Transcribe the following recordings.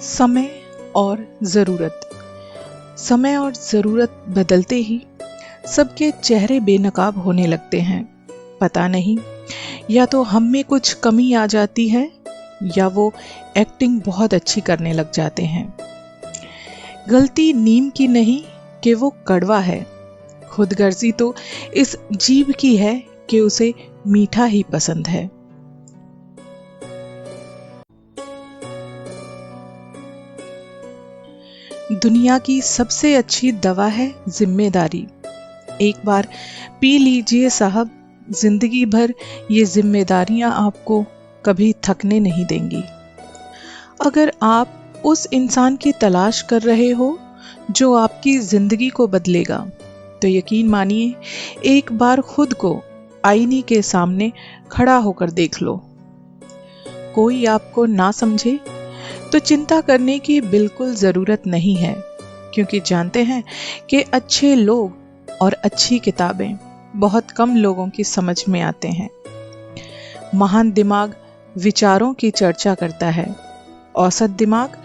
समय और ज़रूरत। समय और ज़रूरत बदलते ही सबके चेहरे बेनकाब होने लगते हैं। पता नहीं, या तो हम में कुछ कमी आ जाती है या वो एक्टिंग बहुत अच्छी करने लग जाते हैं। गलती नीम की नहीं कि वो कड़वा है, खुदगर्जी तो इस जीव की है कि उसे मीठा ही पसंद है। दुनिया की सबसे अच्छी दवा है जिम्मेदारी। एक बार पी लीजिए साहब, जिंदगी भर ये जिम्मेदारियां आपको कभी थकने नहीं देंगी। अगर आप उस इंसान की तलाश कर रहे हो जो आपकी जिंदगी को बदलेगा, तो यकीन मानिए एक बार खुद को आईने के सामने खड़ा होकर देख लो। कोई आपको ना समझे तो चिंता करने की बिल्कुल जरूरत नहीं है, क्योंकि जानते हैं कि अच्छे लोग और अच्छी किताबें बहुत कम लोगों की समझ में आते हैं। महान दिमाग विचारों की चर्चा करता है, औसत दिमाग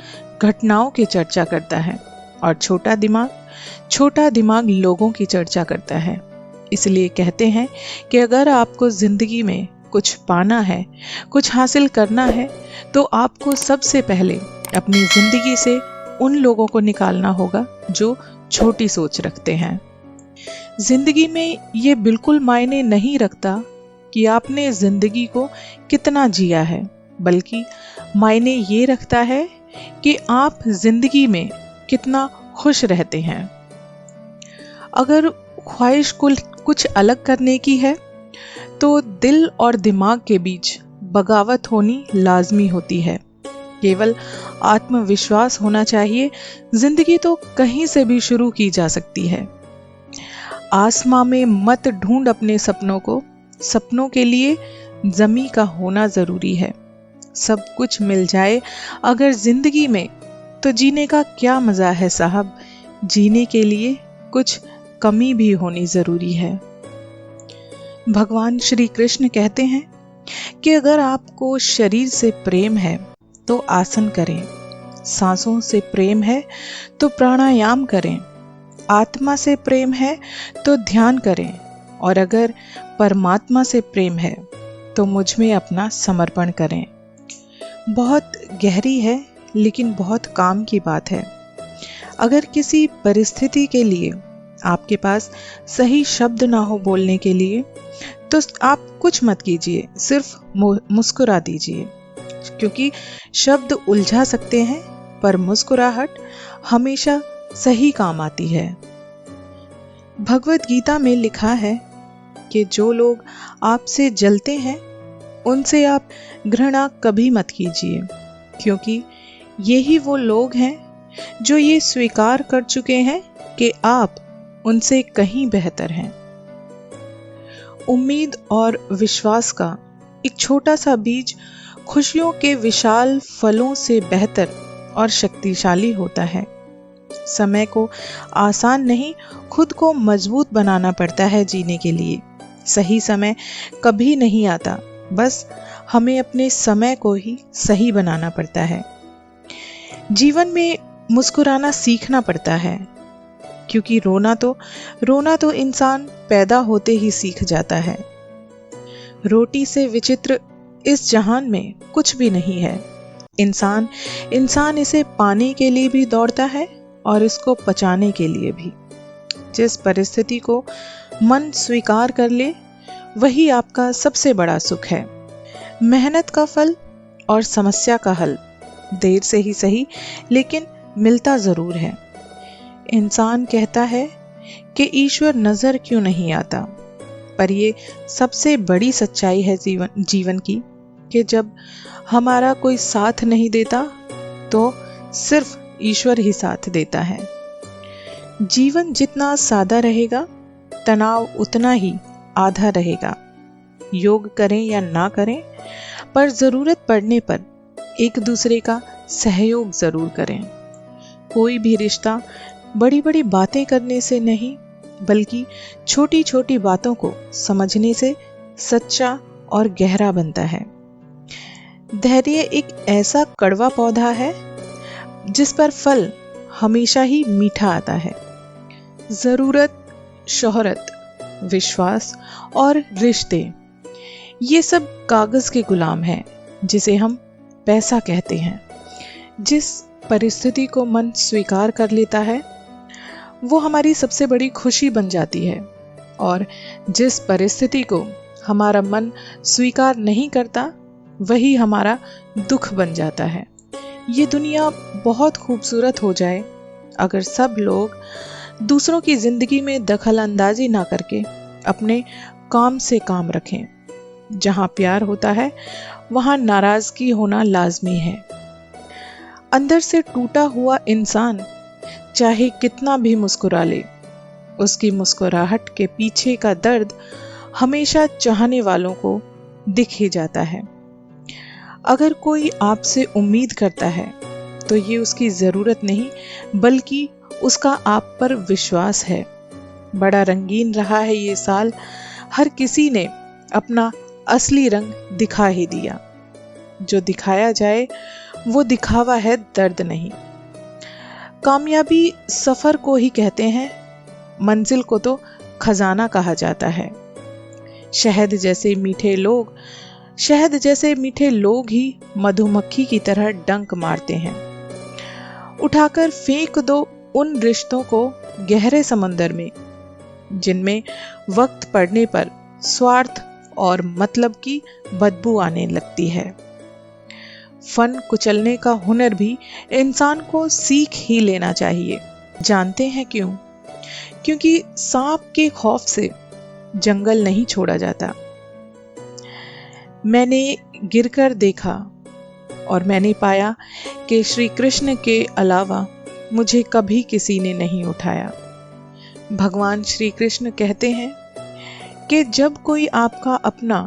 घटनाओं की चर्चा करता है और छोटा दिमाग लोगों की चर्चा करता है। इसलिए कहते हैं कि अगर आपको जिंदगी में कुछ पाना है, कुछ हासिल करना है, तो आपको सबसे पहले अपनी जिंदगी से उन लोगों को निकालना होगा जो छोटी सोच रखते हैं। जिंदगी में ये बिल्कुल मायने नहीं रखता कि आपने जिंदगी को कितना जिया है, बल्कि मायने ये रखता है कि आप जिंदगी में कितना खुश रहते हैं। अगर ख्वाहिश कुछ अलग करने की है, तो दिल और दिमाग के बीच बगावत होनी लाजमी होती है। केवल आत्मविश्वास होना चाहिए। जिंदगी तो कहीं से भी शुरू की जा सकती है। आसमां में मत ढूंढ अपने सपनों को, सपनों के लिए जमी का होना जरूरी है। सब कुछ मिल जाए अगर जिंदगी में, तो जीने का क्या मजा है साहब। जीने के लिए कुछ कमी भी होनी जरूरी है। भगवान श्री कृष्ण कहते हैं कि अगर आपको शरीर से प्रेम है तो आसन करें, सांसों से प्रेम है तो प्राणायाम करें, आत्मा से प्रेम है तो ध्यान करें, और अगर परमात्मा से प्रेम है तो मुझ में अपना समर्पण करें। बहुत गहरी है, लेकिन बहुत काम की बात है। अगर किसी परिस्थिति के लिए आपके पास सही शब्द ना हो बोलने के लिए, तो आप कुछ मत कीजिए, सिर्फ मुस्कुरा दीजिए, क्योंकि शब्द उलझा सकते हैं पर मुस्कुराहट हमेशा सही काम आती है। भगवत गीता में लिखा है कि जो लोग आपसे जलते हैं उनसे आप घृणा कभी मत कीजिए, क्योंकि यही वो लोग हैं जो ये स्वीकार कर चुके हैं कि आप उनसे कहीं बेहतर हैं। उम्मीद और विश्वास का एक छोटा सा बीज खुशियों के विशाल फलों से बेहतर और शक्तिशाली होता है। समय को आसान नहीं, खुद को मजबूत बनाना पड़ता है जीने के लिए। सही समय कभी नहीं आता, बस हमें अपने समय को ही सही बनाना पड़ता है। जीवन में मुस्कुराना सीखना पड़ता है, क्योंकि रोना तो इंसान पैदा होते ही सीख जाता है। रोटी से विचित्र इस जहान में कुछ भी नहीं है। इंसान इसे पाने के लिए भी दौड़ता है और इसको पचाने के लिए भी। जिस परिस्थिति को मन स्वीकार कर ले, वही आपका सबसे बड़ा सुख है। मेहनत का फल और समस्या का हल देर से ही सही, लेकिन मिलता जरूर है। इंसान कहता है कि ईश्वर नजर क्यों नहीं आता, पर ये सबसे बड़ी सच्चाई है जीवन की, कि जब हमारा कोई साथ नहीं देता तो सिर्फ ईश्वर ही साथ देता है। जीवन जितना सादा रहेगा, तनाव उतना ही आधा रहेगा। योग करें या ना करें, पर जरूरत पड़ने पर एक दूसरे का सहयोग जरूर करें। कोई भी रिश्ता बड़ी बड़ी बातें करने से नहीं, बल्कि छोटी छोटी बातों को समझने से सच्चा और गहरा बनता है। धैर्य एक ऐसा कड़वा पौधा है, जिस पर फल हमेशा ही मीठा आता है। जरूरत, शोहरत, विश्वास और रिश्ते, ये सब कागज के गुलाम हैं जिसे हम पैसा कहते हैं। जिस परिस्थिति को मन स्वीकार कर लेता है वो हमारी सबसे बड़ी खुशी बन जाती है, और जिस परिस्थिति को हमारा मन स्वीकार नहीं करता वही हमारा दुख बन जाता है। ये दुनिया बहुत खूबसूरत हो जाए अगर सब लोग दूसरों की जिंदगी में दखल अंदाजी ना करके अपने काम से काम रखें। जहां प्यार होता है वहां नाराजगी होना लाजमी है। अंदर से टूटा हुआ इंसान चाहे कितना भी मुस्कुरा ले, उसकी मुस्कुराहट के पीछे का दर्द हमेशा चाहने वालों को दिख ही जाता है। अगर कोई आपसे उम्मीद करता है तो ये उसकी जरूरत नहीं बल्कि उसका आप पर विश्वास है। बड़ा रंगीन रहा है ये साल, हर किसी ने अपना असली रंग दिखा ही दिया। जो दिखाया जाए वो दिखावा है, दर्द नहीं। कामयाबी सफर को ही कहते हैं, मंजिल को तो खजाना कहा जाता है। शहद जैसे मीठे लोग ही मधुमक्खी की तरह डंक मारते हैं। उठाकर फेंक दो उन रिश्तों को गहरे समंदर में जिनमें वक्त पड़ने पर स्वार्थ और मतलब की बदबू आने लगती है। फन कुचलने का हुनर भी इंसान को सीख ही लेना चाहिए। जानते हैं क्यों? क्योंकि सांप के खौफ से जंगल नहीं छोड़ा जाता। मैंने गिरकर देखा और मैंने पाया कि श्री कृष्ण के अलावा मुझे कभी किसी ने नहीं उठाया। भगवान श्री कृष्ण कहते हैं कि जब कोई आपका अपना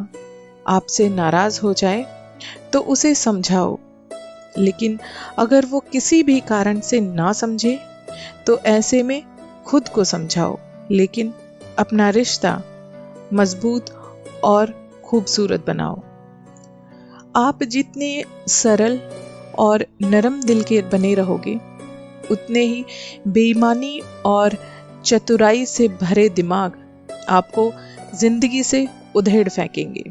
आपसे नाराज हो जाए तो उसे समझाओ, लेकिन अगर वो किसी भी कारण से ना समझे तो ऐसे में खुद को समझाओ, लेकिन अपना रिश्ता मजबूत और खूबसूरत बनाओ। आप जितने सरल और नरम दिल के बने रहोगे उतने ही बेईमानी और चतुराई से भरे दिमाग आपको जिंदगी से उधेड़ फेंकेंगे।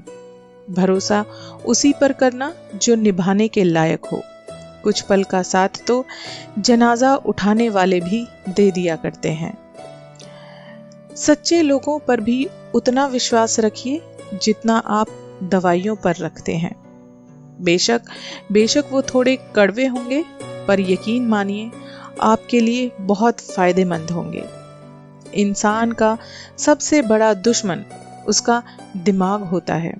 भरोसा उसी पर करना जो निभाने के लायक हो। कुछ पल का साथ तो जनाजा उठाने वाले भी दे दिया करते हैं। सच्चे लोगों पर भी उतना विश्वास रखिए जितना आप दवाइयों पर रखते हैं। बेशक वो थोड़े कड़वे होंगे, पर यकीन मानिए आपके लिए बहुत फायदेमंद होंगे। इंसान का सबसे बड़ा दुश्मन उसका दिमाग होता है,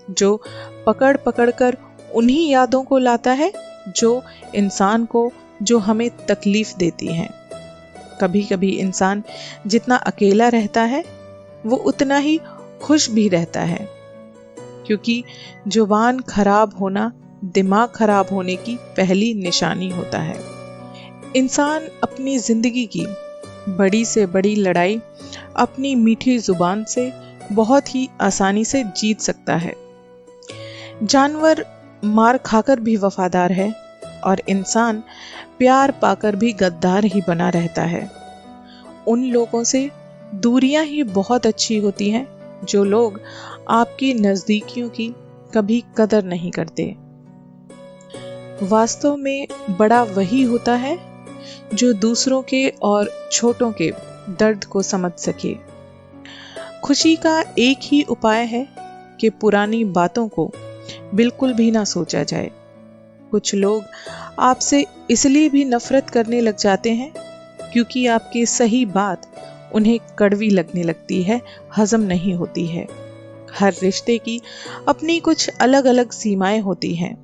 जो पकड़ पकड़ कर उन्हीं यादों को लाता है जो हमें तकलीफ देती हैं। कभी कभी इंसान जितना अकेला रहता है वो उतना ही खुश भी रहता है, क्योंकि जुबान खराब होना दिमाग खराब होने की पहली निशानी होता है। इंसान अपनी जिंदगी की बड़ी से बड़ी लड़ाई अपनी मीठी जुबान से बहुत ही आसानी से जीत सकता है। जानवर मार खाकर भी वफादार है और इंसान प्यार पाकर भी गद्दार ही बना रहता है। उन लोगों से दूरियां ही बहुत अच्छी होती हैं जो लोग आपकी नजदीकियों की कभी कदर नहीं करते। वास्तव में बड़ा वही होता है जो दूसरों के और छोटों के दर्द को समझ सके। खुशी का एक ही उपाय है कि पुरानी बातों को बिल्कुल भी ना सोचा जाए। कुछ लोग आपसे इसलिए भी नफरत करने लग जाते हैं क्योंकि आपकी सही बात उन्हें कड़वी लगने लगती है, हजम नहीं होती है। हर रिश्ते की अपनी कुछ अलग अलग सीमाएं होती हैं,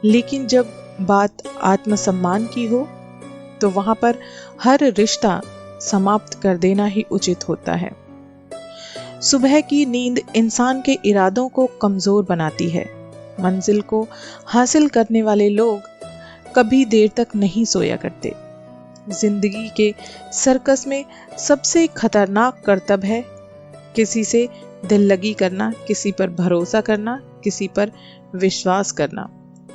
लेकिन जब बात आत्मसम्मान की हो तो वहां पर हर रिश्ता समाप्त कर देना ही उचित होता है। सुबह की नींद इंसान के इरादों को कमजोर बनाती है। मंजिल को हासिल करने वाले लोग कभी देर तक नहीं सोया करते। जिंदगी के सर्कस में सबसे खतरनाक करतब है किसी से दिल लगी करना, किसी पर भरोसा करना, किसी पर विश्वास करना।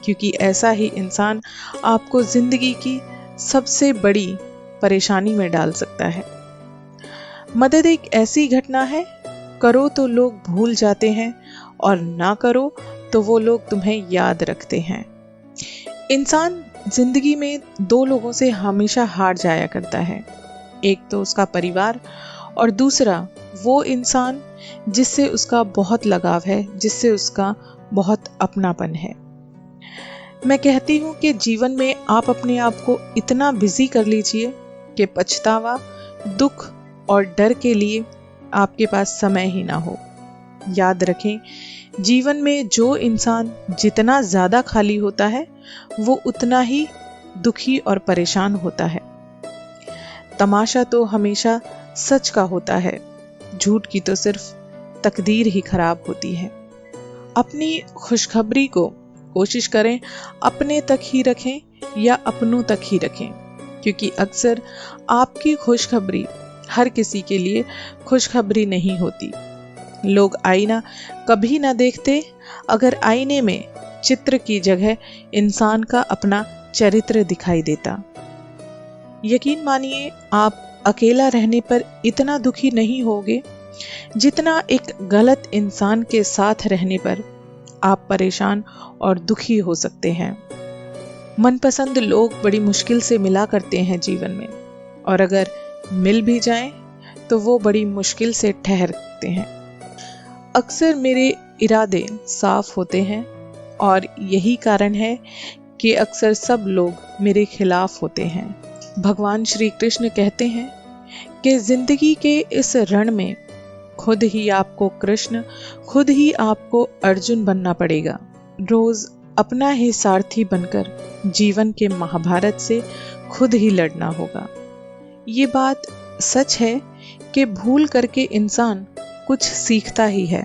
क्योंकि ऐसा ही इंसान आपको जिंदगी की सबसे बड़ी परेशानी में डाल सकता है। मदद एक ऐसी घटना है, करो तो लोग भूल जाते हैं और ना करो तो वो लोग तुम्हें याद रखते हैं। इंसान जिंदगी में दो लोगों से हमेशा हार जाया करता है, एक तो उसका परिवार और दूसरा वो इंसान जिससे उसका बहुत लगाव है, जिससे उसका बहुत अपनापन है। मैं कहती हूँ कि जीवन में आप अपने आप को इतना बिजी कर लीजिए कि पछतावा, दुख और डर के लिए आपके पास समय ही ना हो। याद रखें, जीवन में जो इंसान जितना ज़्यादा खाली होता है वो उतना ही दुखी और परेशान होता है। तमाशा तो हमेशा सच का होता है, झूठ की तो सिर्फ तकदीर ही खराब होती है। अपनी खुशखबरी को कोशिश करें अपने तक ही रखें या अपनों तक ही रखें, क्योंकि अक्सर आपकी खुशखबरी हर किसी के लिए खुशखबरी नहीं होती। लोग आईना कभी ना देखते अगर आईने में चित्र की जगह इंसान का अपना चरित्र दिखाई देता। यकीन मानिए, आप अकेला रहने पर इतना दुखी नहीं होगे जितना एक गलत इंसान के साथ रहने पर आप परेशान और दुखी हो सकते हैं। मनपसंद लोग बड़ी मुश्किल से मिला करते हैं जीवन में, और अगर मिल भी जाएं तो वो बड़ी मुश्किल से ठहरते हैं। अक्सर मेरे इरादे साफ होते हैं और यही कारण है कि अक्सर सब लोग मेरे खिलाफ होते हैं। भगवान श्री कृष्ण कहते हैं कि जिंदगी के इस रण में खुद ही आपको कृष्ण, खुद ही आपको अर्जुन बनना पड़ेगा। रोज अपना ही सारथी बनकर जीवन के महाभारत से खुद ही लड़ना होगा। ये बात सच है कि भूल करके इंसान कुछ सीखता ही है,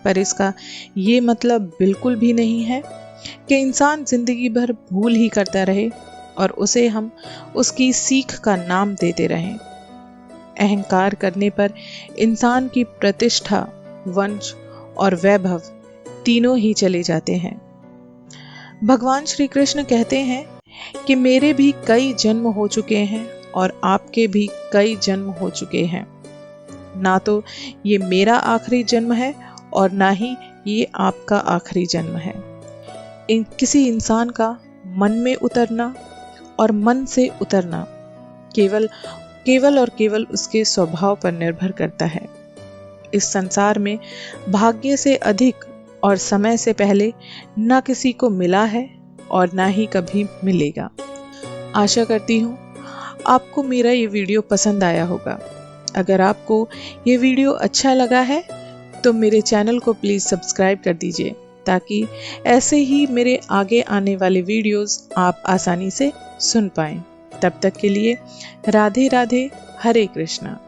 पर इसका ये मतलब बिल्कुल भी नहीं है कि इंसान जिंदगी भर भूल ही करता रहे और उसे हम उसकी सीख का नाम देते रहें। अहंकार करने पर इंसान की प्रतिष्ठा, वंश और वैभव तीनों ही चले जाते हैं। भगवान श्री कृष्ण कहते हैं कि मेरे भी कई जन्म हो चुके हैं और आपके भी कई जन्म हो चुके हैं। ना तो ये मेरा आखिरी जन्म है और ना ही ये आपका आखिरी जन्म है। किसी इंसान का मन में उतरना और मन से उतरना केवल और केवल उसके स्वभाव पर निर्भर करता है। इस संसार में भाग्य से अधिक और समय से पहले ना किसी को मिला है और ना ही कभी मिलेगा। आशा करती हूँ आपको मेरा ये वीडियो पसंद आया होगा। अगर आपको ये वीडियो अच्छा लगा है तो मेरे चैनल को प्लीज़ सब्सक्राइब कर दीजिए, ताकि ऐसे ही मेरे आगे आने वाले वीडियोस आप आसानी से सुन पाएं। तब तक के लिए राधे राधे, हरे कृष्णा।